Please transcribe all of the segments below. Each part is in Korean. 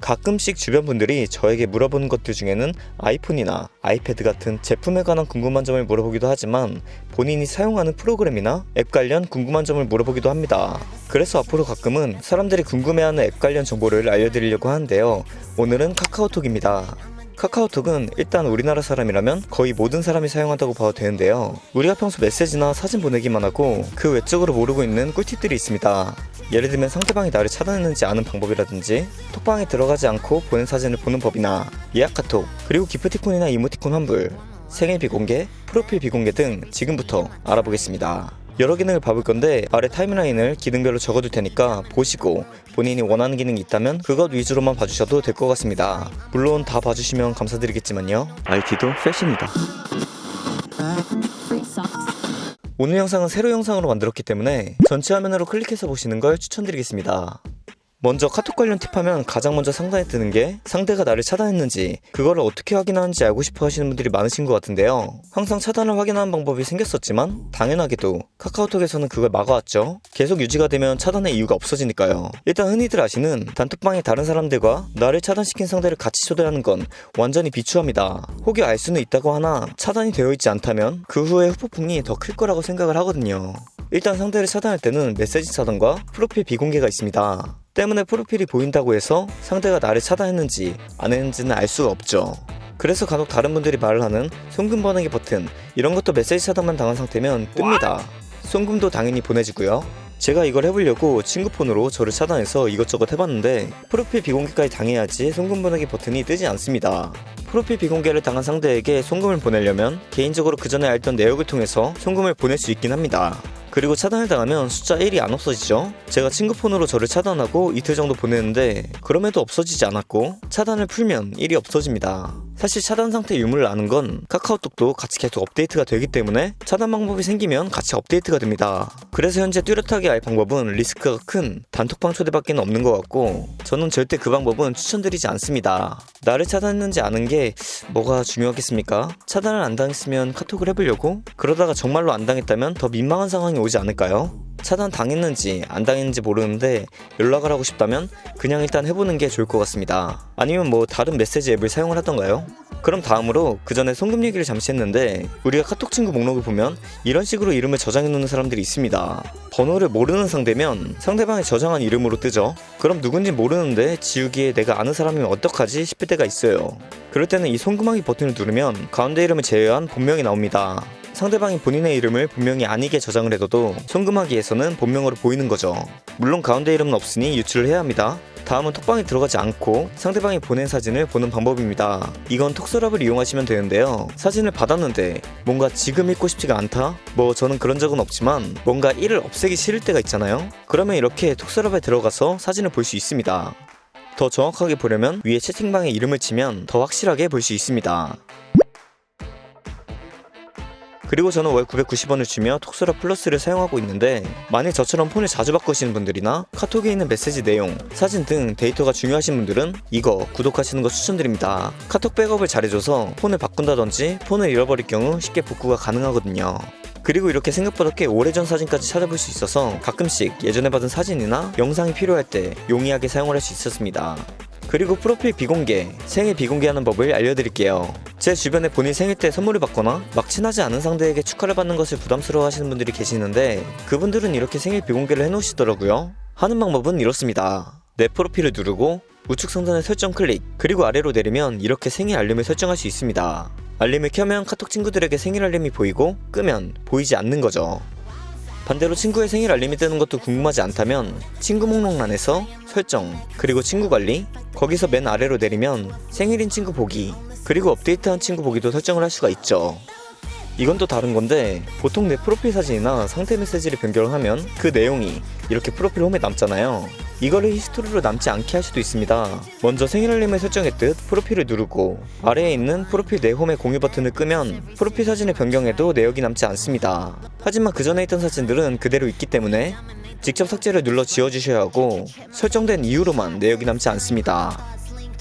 가끔씩 주변 분들이 저에게 물어보는 것들 중에는 아이폰이나 아이패드 같은 제품에 관한 궁금한 점을 물어보기도 하지만 본인이 사용하는 프로그램이나 앱 관련 궁금한 점을 물어보기도 합니다. 그래서 앞으로 가끔은 사람들이 궁금해하는 앱 관련 정보를 알려드리려고 하는데요. 오늘은 카카오톡입니다. 카카오톡은 일단 우리나라 사람이라면 거의 모든 사람이 사용한다고 봐도 되는데요. 우리가 평소 메시지나 사진 보내기만 하고 그 외적으로 모르고 있는 꿀팁들이 있습니다. 예를 들면 상대방이 나를 차단했는지 아는 방법이라든지 톡방에 들어가지 않고 보낸 사진을 보는 법이나 예약 카톡, 그리고 기프티콘이나 이모티콘 환불, 생일 비공개, 프로필 비공개 등 지금부터 알아보겠습니다. 여러 기능을 봐볼 건데 아래 타임라인을 기능별로 적어둘 테니까 보시고 본인이 원하는 기능이 있다면 그것 위주로만 봐주셔도 될 것 같습니다. 물론 다 봐주시면 감사드리겠지만요. IT도 패션이다. 오늘 영상은 세로 영상으로 만들었기 때문에 전체 화면으로 클릭해서 보시는 걸 추천드리겠습니다. 먼저 카톡 관련 팁하면 가장 먼저 상단에 뜨는 게 상대가 나를 차단했는지 그거를 어떻게 확인하는지 알고 싶어 하시는 분들이 많으신 것 같은데요. 항상 차단을 확인하는 방법이 생겼었지만 당연하게도 카카오톡에서는 그걸 막아왔죠. 계속 유지가 되면 차단의 이유가 없어지니까요. 일단 흔히들 아시는 단톡방에 다른 사람들과 나를 차단시킨 상대를 같이 초대하는 건 완전히 비추합니다. 혹여 알 수는 있다고 하나 차단이 되어 있지 않다면 그 후에 후폭풍이 더 클 거라고 생각을 하거든요. 일단 상대를 차단할 때는 메시지 차단과 프로필 비공개가 있습니다. 때문에 프로필이 보인다고 해서 상대가 나를 차단했는지 안 했는지는 알 수가 없죠. 그래서 간혹 다른 분들이 말을 하는 송금 번호기 버튼, 이런 것도 메시지 차단만 당한 상태면 뜹니다. 송금도 당연히 보내지고요. 제가 이걸 해보려고 친구 폰으로 저를 차단해서 이것저것 해봤는데 프로필 비공개까지 당해야지 송금 보내기 버튼이 뜨지 않습니다. 프로필 비공개를 당한 상대에게 송금을 보내려면 개인적으로 그 전에 알던 내역을 통해서 송금을 보낼 수 있긴 합니다. 그리고 차단을 당하면 숫자 1이 안 없어지죠. 제가 친구 폰으로 저를 차단하고 이틀 정도 보냈는데 그럼에도 없어지지 않았고 차단을 풀면 1이 없어집니다. 사실 차단 상태 유무를 아는 건 카카오톡도 같이 계속 업데이트가 되기 때문에 차단 방법이 생기면 같이 업데이트가 됩니다. 그래서 현재 뚜렷하게 알 방법은 리스크가 큰 단톡방 초대밖에 없는 것 같고 저는 절대 그 방법은 추천드리지 않습니다. 나를 차단했는지 아는 게 뭐가 중요하겠습니까? 차단을 안 당했으면 카톡을 해보려고? 그러다가 정말로 안 당했다면 더 민망한 상황이 오지 않을까요? 차단 당했는지 안 당했는지 모르는데 연락을 하고 싶다면 그냥 일단 해보는 게 좋을 것 같습니다. 아니면 뭐 다른 메시지 앱을 사용을 하던가요? 그럼 다음으로 그 전에 송금 얘기를 잠시 했는데 우리가 카톡 친구 목록을 보면 이런 식으로 이름을 저장해 놓는 사람들이 있습니다. 번호를 모르는 상대면 상대방이 저장한 이름으로 뜨죠. 그럼 누군지 모르는데 지우기에 내가 아는 사람이면 어떡하지 싶을 때가 있어요. 그럴 때는 이 송금하기 버튼을 누르면 가운데 이름을 제외한 본명이 나옵니다. 상대방이 본인의 이름을 본명이 아니게 저장을 해둬도 송금하기에서는 본명으로 보이는 거죠. 물론 가운데 이름은 없으니 유출을 해야 합니다. 다음은 톡방에 들어가지 않고 상대방이 보낸 사진을 보는 방법입니다. 이건 톡서랍을 이용하시면 되는데요. 사진을 받았는데 뭔가 지금 읽고 싶지가 않다? 뭐 저는 그런 적은 없지만 뭔가 일을 없애기 싫을 때가 있잖아요. 그러면 이렇게 톡서랍에 들어가서 사진을 볼 수 있습니다. 더 정확하게 보려면 위에 채팅방에 이름을 치면 더 확실하게 볼 수 있습니다. 그리고 저는 월 990원을 주며 톡서랍 플러스를 사용하고 있는데 만일 저처럼 폰을 자주 바꾸시는 분들이나 카톡에 있는 메시지 내용, 사진 등 데이터가 중요하신 분들은 이거 구독하시는 거 추천드립니다. 카톡 백업을 잘해줘서 폰을 바꾼다든지 폰을 잃어버릴 경우 쉽게 복구가 가능하거든요. 그리고 이렇게 생각보다 꽤 오래전 사진까지 찾아볼 수 있어서 가끔씩 예전에 받은 사진이나 영상이 필요할 때 용이하게 사용을 할 수 있었습니다. 그리고 프로필 비공개, 생일 비공개하는 법을 알려드릴게요. 제 주변에 본인 생일 때 선물을 받거나 막 친하지 않은 상대에게 축하를 받는 것을 부담스러워 하시는 분들이 계시는데 그분들은 이렇게 생일 비공개를 해놓으시더라고요. 하는 방법은 이렇습니다. 내 프로필을 누르고 우측 상단의 설정 클릭, 그리고 아래로 내리면 이렇게 생일 알림을 설정할 수 있습니다. 알림을 켜면 카톡 친구들에게 생일 알림이 보이고 끄면 보이지 않는 거죠. 반대로 친구의 생일 알림이 뜨는 것도 궁금하지 않다면 친구 목록란에서 설정, 그리고 친구 관리, 거기서 맨 아래로 내리면 생일인 친구 보기, 그리고 업데이트한 친구 보기도 설정을 할 수가 있죠. 이건 또 다른 건데 보통 내 프로필 사진이나 상태 메시지를 변경을 하면 그 내용이 이렇게 프로필 홈에 남잖아요. 이거를 히스토리로 남지 않게 할 수도 있습니다. 먼저 생일 알림을 설정했듯 프로필을 누르고 아래에 있는 프로필 내 홈의 공유 버튼을 끄면 프로필 사진을 변경해도 내역이 남지 않습니다. 하지만 그 전에 있던 사진들은 그대로 있기 때문에 직접 삭제를 눌러 지워주셔야 하고 설정된 이후로만 내역이 남지 않습니다.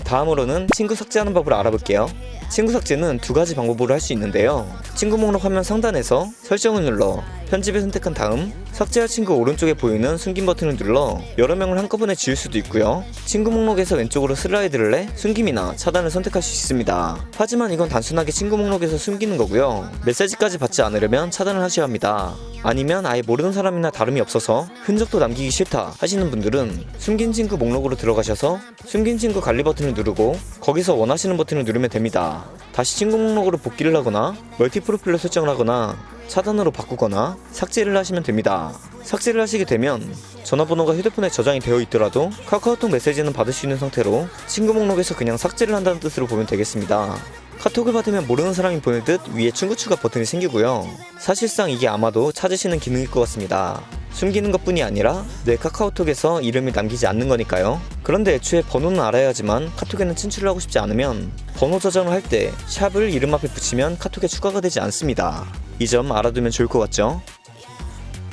다음으로는 친구 삭제하는 법을 알아볼게요. 친구 삭제는 두 가지 방법으로 할 수 있는데요. 친구 목록 화면 상단에서 설정을 눌러 편집을 선택한 다음 삭제할 친구 오른쪽에 보이는 숨김 버튼을 눌러 여러 명을 한꺼번에 지울 수도 있고요. 친구 목록에서 왼쪽으로 슬라이드를 해 숨김이나 차단을 선택할 수 있습니다. 하지만 이건 단순하게 친구 목록에서 숨기는 거고요. 메시지까지 받지 않으려면 차단을 하셔야 합니다. 아니면 아예 모르는 사람이나 다름이 없어서 흔적도 남기기 싫다 하시는 분들은 숨긴 친구 목록으로 들어가셔서 숨긴 친구 관리 버튼을 누르고 거기서 원하시는 버튼을 누르면 됩니다. 다시 친구 목록으로 복귀를 하거나 멀티 프로필로 설정을 하거나 차단으로 바꾸거나 삭제를 하시면 됩니다. 삭제를 하시게 되면 전화번호가 휴대폰에 저장이 되어 있더라도 카카오톡 메시지는 받을 수 있는 상태로 친구 목록에서 그냥 삭제를 한다는 뜻으로 보면 되겠습니다. 카톡을 받으면 모르는 사람이 보내듯 위에 친구 추가 버튼이 생기고요. 사실상 이게 아마도 찾으시는 기능일 것 같습니다. 숨기는 것뿐이 아니라 내 카카오톡에서 이름을 남기지 않는 거니까요. 그런데 애초에 번호는 알아야 하지만 카톡에는 친출을 하고 싶지 않으면 번호 저장을 할 때 샵을 이름 앞에 붙이면 카톡에 추가가 되지 않습니다. 이 점 알아두면 좋을 것 같죠?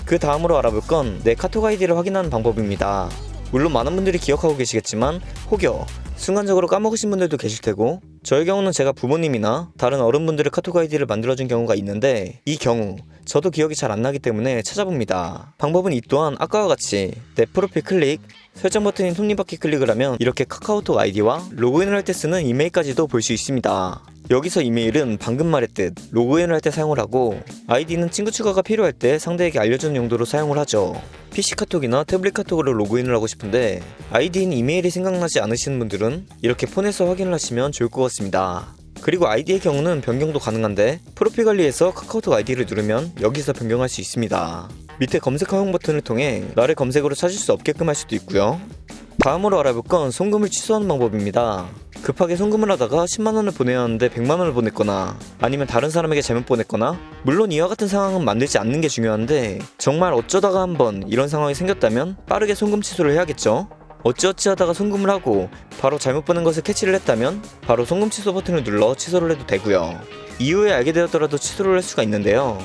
그 다음으로 알아볼 건 내 카톡 아이디를 확인하는 방법입니다. 물론 많은 분들이 기억하고 계시겠지만 혹여 순간적으로 까먹으신 분들도 계실 테고 저의 경우는 제가 부모님이나 다른 어른분들의 카톡 아이디를 만들어준 경우가 있는데 이 경우 저도 기억이 잘 안 나기 때문에 찾아봅니다. 방법은 이 또한 아까와 같이 내 프로필 클릭, 설정 버튼인 톱니바퀴 클릭을 하면 이렇게 카카오톡 아이디와 로그인을 할 때 쓰는 이메일까지도 볼 수 있습니다. 여기서 이메일은 방금 말했듯 로그인을 할 때 사용을 하고 아이디는 친구 추가가 필요할 때 상대에게 알려주는 용도로 사용을 하죠. PC 카톡이나 태블릿 카톡으로 로그인을 하고 싶은데 아이디인 이메일이 생각나지 않으시는 분들은 이렇게 폰에서 확인을 하시면 좋을 것 같습니다. 그리고 아이디의 경우는 변경도 가능한데 프로필 관리에서 카카오톡 아이디를 누르면 여기서 변경할 수 있습니다. 밑에 검색 허용 버튼을 통해 나를 검색으로 찾을 수 없게끔 할 수도 있고요. 다음으로 알아볼 건 송금을 취소하는 방법입니다. 급하게 송금을 하다가 10만원을 보내야 하는데 100만원을 보냈거나 아니면 다른 사람에게 잘못 보냈거나 물론 이와 같은 상황은 만들지 않는 게 중요한데 정말 어쩌다가 한번 이런 상황이 생겼다면 빠르게 송금 취소를 해야겠죠. 어찌어찌 하다가 송금을 하고 바로 잘못 보낸 것을 캐치를 했다면 바로 송금 취소 버튼을 눌러 취소를 해도 되고요. 이후에 알게 되었더라도 취소를 할 수가 있는데요.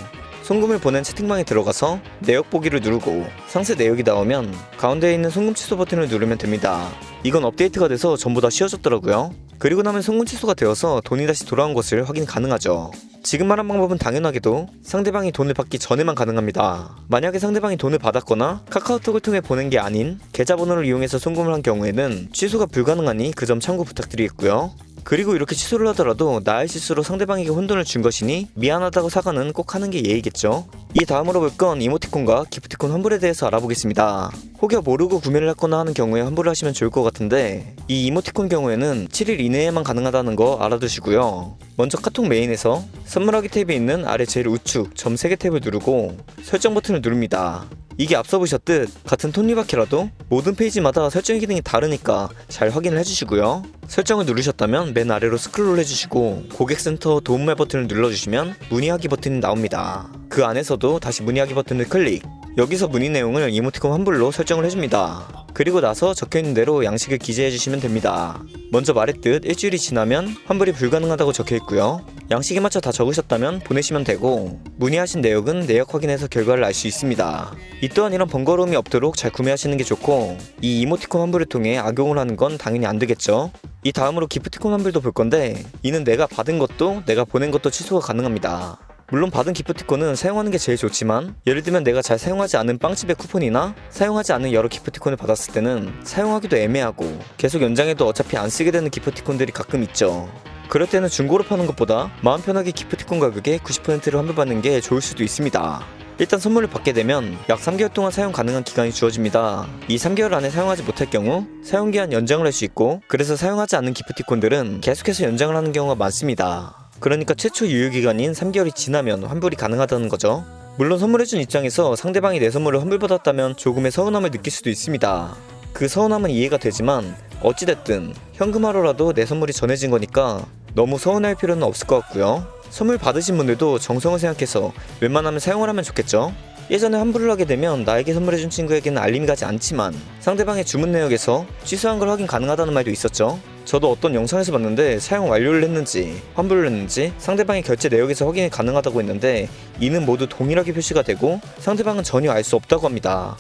송금을 보낸 채팅방에 들어가서 내역 보기를 누르고 상세 내역이 나오면 가운데에 있는 송금 취소 버튼을 누르면 됩니다. 이건 업데이트가 돼서 전부 다 쉬워졌더라고요. 그리고 나면 송금 취소가 되어서 돈이 다시 돌아온 것을 확인 가능하죠. 지금 말한 방법은 당연하게도 상대방이 돈을 받기 전에만 가능합니다. 만약에 상대방이 돈을 받았거나 카카오톡을 통해 보낸 게 아닌 계좌번호를 이용해서 송금을 한 경우에는 취소가 불가능하니 그 점 참고 부탁드리겠고요. 그리고 이렇게 취소를 하더라도 나의 실수로 상대방에게 혼돈을 준 것이니 미안하다고 사과는 꼭 하는 게 예의겠죠. 이 다음으로 볼 건 이모티콘과 기프티콘 환불에 대해서 알아보겠습니다. 혹여 모르고 구매를 했거나 하는 경우에 환불을 하시면 좋을 것 같은데 이 이모티콘 경우에는 7일 이내에만 가능하다는 거 알아두시고요. 먼저 카톡 메인에서 선물하기 탭에 있는 아래 제일 우측 점 3개 탭을 누르고 설정 버튼을 누릅니다. 이게 앞서 보셨듯 같은 톱니바퀴라도 모든 페이지마다 설정 기능이 다르니까 잘 확인을 해주시고요. 설정을 누르셨다면 맨 아래로 스크롤 해주시고 고객센터 도움말 버튼을 눌러주시면 문의하기 버튼이 나옵니다. 그 안에서도 다시 문의하기 버튼을 클릭. 여기서 문의 내용을 이모티콘 환불로 설정을 해줍니다. 그리고 나서 적혀있는 대로 양식을 기재해주시면 됩니다. 먼저 말했듯 일주일이 지나면 환불이 불가능하다고 적혀있고요. 양식에 맞춰 다 적으셨다면 보내시면 되고 문의하신 내역은 내역 확인해서 결과를 알 수 있습니다. 이 또한 이런 번거로움이 없도록 잘 구매하시는 게 좋고 이 이모티콘 환불을 통해 악용을 하는 건 당연히 안 되겠죠. 이 다음으로 기프티콘 환불도 볼 건데 이는 내가 받은 것도 내가 보낸 것도 취소가 가능합니다. 물론 받은 기프티콘은 사용하는 게 제일 좋지만 예를 들면 내가 잘 사용하지 않은 빵집의 쿠폰이나 사용하지 않은 여러 기프티콘을 받았을 때는 사용하기도 애매하고 계속 연장해도 어차피 안 쓰게 되는 기프티콘들이 가끔 있죠. 그럴 때는 중고로 파는 것보다 마음 편하게 기프티콘 가격의 90%를 환불받는 게 좋을 수도 있습니다. 일단 선물을 받게 되면 약 3개월 동안 사용 가능한 기간이 주어집니다. 이 3개월 안에 사용하지 못할 경우 사용기한 연장을 할 수 있고 그래서 사용하지 않는 기프티콘들은 계속해서 연장을 하는 경우가 많습니다. 그러니까 최초 유효기간인 3개월이 지나면 환불이 가능하다는 거죠. 물론 선물해준 입장에서 상대방이 내 선물을 환불받았다면 조금의 서운함을 느낄 수도 있습니다. 그 서운함은 이해가 되지만 어찌됐든 현금화로라도 내 선물이 전해진 거니까 너무 서운할 필요는 없을 것 같고요. 선물 받으신 분들도 정성을 생각해서 웬만하면 사용을 하면 좋겠죠. 예전에 환불을 하게 되면 나에게 선물해준 친구에게는 알림이 가지 않지만 상대방의 주문 내역에서 취소한 걸 확인 가능하다는 말도 있었죠. 저도 어떤 영상에서 봤는데 사용 완료를 했는지 환불을 했는지 상대방의 결제 내역에서 확인이 가능하다고 했는데 이는 모두 동일하게 표시가 되고 상대방은 전혀 알 수 없다고 합니다.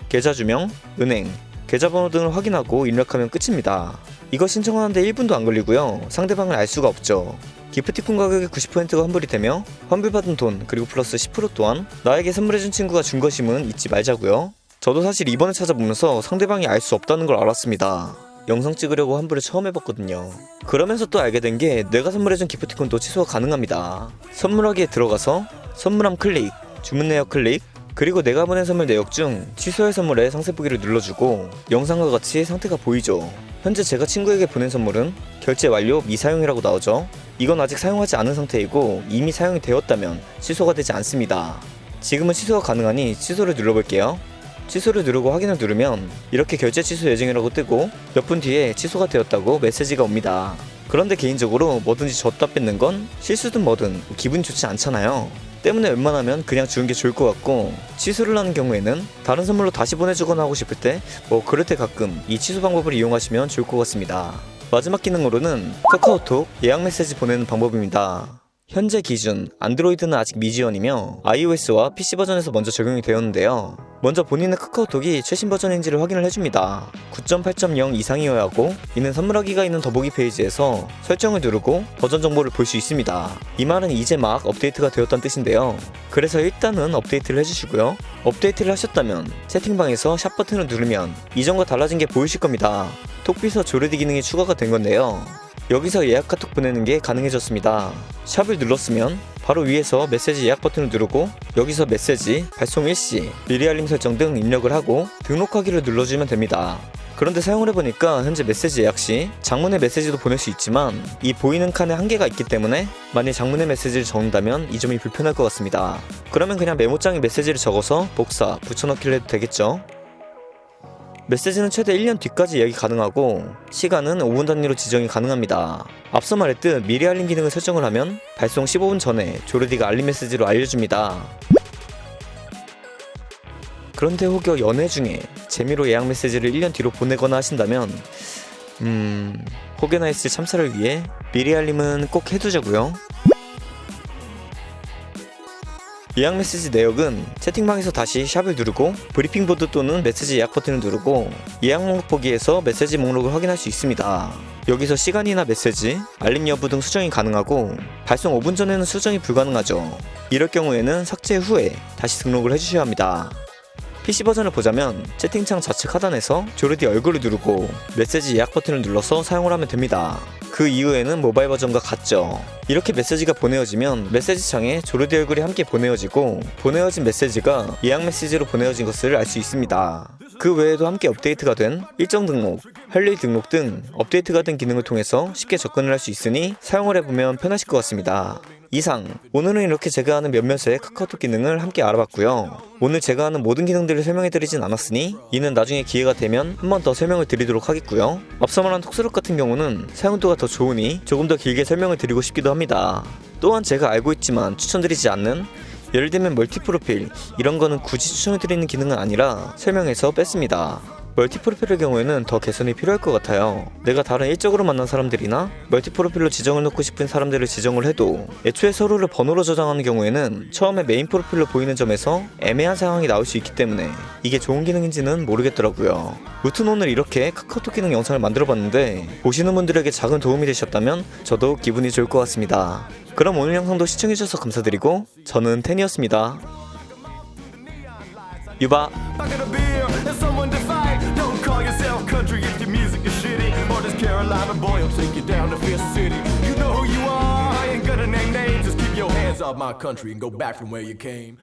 계좌 주명, 은행, 계좌번호 등을 확인하고 입력하면 끝입니다. 이거 신청하는데 1분도 안 걸리고요. 상대방을 알 수가 없죠. 기프티콘 가격의 90%가 환불이 되며 환불받은 돈 그리고 플러스 10% 또한 나에게 선물해준 친구가 준 것임은 잊지 말자고요. 저도 사실 이번에 찾아보면서 상대방이 알 수 없다는 걸 알았습니다. 영상 찍으려고 환불을 처음 해봤거든요. 그러면서 또 알게 된 게 내가 선물해준 기프티콘도 취소가 가능합니다. 선물하기에 들어가서 선물함 클릭, 주문 내역 클릭, 그리고 내가 보낸 선물 내역 중 취소할 선물에 상세 보기를 눌러주고 영상과 같이 상태가 보이죠. 현재 제가 친구에게 보낸 선물은 결제 완료 미사용이라고 나오죠. 이건 아직 사용하지 않은 상태이고 이미 사용이 되었다면 취소가 되지 않습니다. 지금은 취소가 가능하니 취소를 눌러볼게요. 취소를 누르고 확인을 누르면 이렇게 결제 취소 예정이라고 뜨고 몇 분 뒤에 취소가 되었다고 메시지가 옵니다. 그런데 개인적으로 뭐든지 줬다 뺏는 건 실수든 뭐든 기분이 좋지 않잖아요. 때문에 웬만하면 그냥 주는 게 좋을 것 같고, 취소를 하는 경우에는 다른 선물로 다시 보내주거나 하고 싶을 때 그럴 때 가끔 이 취소 방법을 이용하시면 좋을 것 같습니다. 마지막 기능으로는 카카오톡 예약 메시지 보내는 방법입니다. 현재 기준 안드로이드는 아직 미지원이며 iOS와 PC 버전에서 먼저 적용이 되었는데요. 먼저 본인의 카카오톡이 최신 버전인지를 확인을 해줍니다. 9.8.0 이상이어야 하고 이는 선물하기가 있는 더보기 페이지에서 설정을 누르고 버전 정보를 볼 수 있습니다. 이 말은 이제 막 업데이트가 되었다는 뜻인데요. 그래서 일단은 업데이트를 해주시고요. 업데이트를 하셨다면 채팅방에서 샵 버튼을 누르면 이전과 달라진 게 보이실 겁니다. 톡비서 조르디 기능이 추가가 된 건데요. 여기서 예약 카톡 보내는 게 가능해졌습니다. 샵을 눌렀으면 바로 위에서 메시지 예약 버튼을 누르고 여기서 메시지, 발송 일시, 미리 알림 설정 등 입력을 하고 등록하기를 눌러주면 됩니다. 그런데 사용을 해보니까 현재 메시지 예약 시 장문의 메시지도 보낼 수 있지만 이 보이는 칸에 한계가 있기 때문에 만약 장문의 메시지를 적는다면 이 점이 불편할 것 같습니다. 그러면 그냥 메모장에 메시지를 적어서 복사, 붙여넣기를 해도 되겠죠? 메시지는 최대 1년 뒤까지 예약이 가능하고 시간은 5분 단위로 지정이 가능합니다. 앞서 말했듯 미리 알림 기능을 설정을 하면 발송 15분 전에 조르디가 알림 메시지로 알려줍니다. 그런데 혹여 연애 중에 재미로 예약 메시지를 1년 뒤로 보내거나 하신다면 혹여나 있을 참사를 위해 미리 알림은 꼭 해두자고요. 예약 메시지 내역은 채팅방에서 다시 샵을 누르고 브리핑보드 또는 메시지 예약 버튼을 누르고 예약 목록 보기에서 메시지 목록을 확인할 수 있습니다. 여기서 시간이나 메시지, 알림 여부 등 수정이 가능하고 발송 5분 전에는 수정이 불가능하죠. 이럴 경우에는 삭제 후에 다시 등록을 해주셔야 합니다. PC 버전을 보자면 채팅창 좌측 하단에서 조르디 얼굴을 누르고 메시지 예약 버튼을 눌러서 사용을 하면 됩니다. 그 이후에는 모바일 버전과 같죠. 이렇게 메시지가 보내어지면 메시지 창에 조르디 얼굴이 함께 보내어지고 보내어진 메시지가 예약 메시지로 보내어진 것을 알 수 있습니다. 그 외에도 함께 업데이트가 된 일정 등록, 할 일 등록 등 업데이트가 된 기능을 통해서 쉽게 접근을 할 수 있으니 사용을 해보면 편하실 것 같습니다. 이상, 오늘은 이렇게 제가 하는 몇몇의 카카오톡 기능을 함께 알아봤고요. 오늘 제가 하는 모든 기능들을 설명해드리진 않았으니 이는 나중에 기회가 되면 한 번 더 설명을 드리도록 하겠고요. 앞서 말한 톡스럽 같은 경우는 사용도가 더 좋으니 조금 더 길게 설명을 드리고 싶기도 합니다. 또한 제가 알고 있지만 추천드리지 않는, 예를 들면 멀티 프로필 이런 거는 굳이 추천해드리는 기능은 아니라 설명해서 뺐습니다. 멀티 프로필의 경우에는 더 개선이 필요할 것 같아요. 내가 다른 일적으로 만난 사람들이나 멀티 프로필로 지정을 놓고 싶은 사람들을 지정을 해도 애초에 서로를 번호로 저장하는 경우에는 처음에 메인 프로필로 보이는 점에서 애매한 상황이 나올 수 있기 때문에 이게 좋은 기능인지는 모르겠더라고요. 무튼 오늘 이렇게 카카오톡 기능 영상을 만들어봤는데 보시는 분들에게 작은 도움이 되셨다면 저도 기분이 좋을 것 같습니다. 그럼 오늘 영상도 시청해주셔서 감사드리고 저는 텐이었습니다. 유바. Country if your music is shitty, or this Carolina boy will take you down to Fifth City. You know who you are, I ain't gonna name names. Just keep your hands off my country and go back from where you came.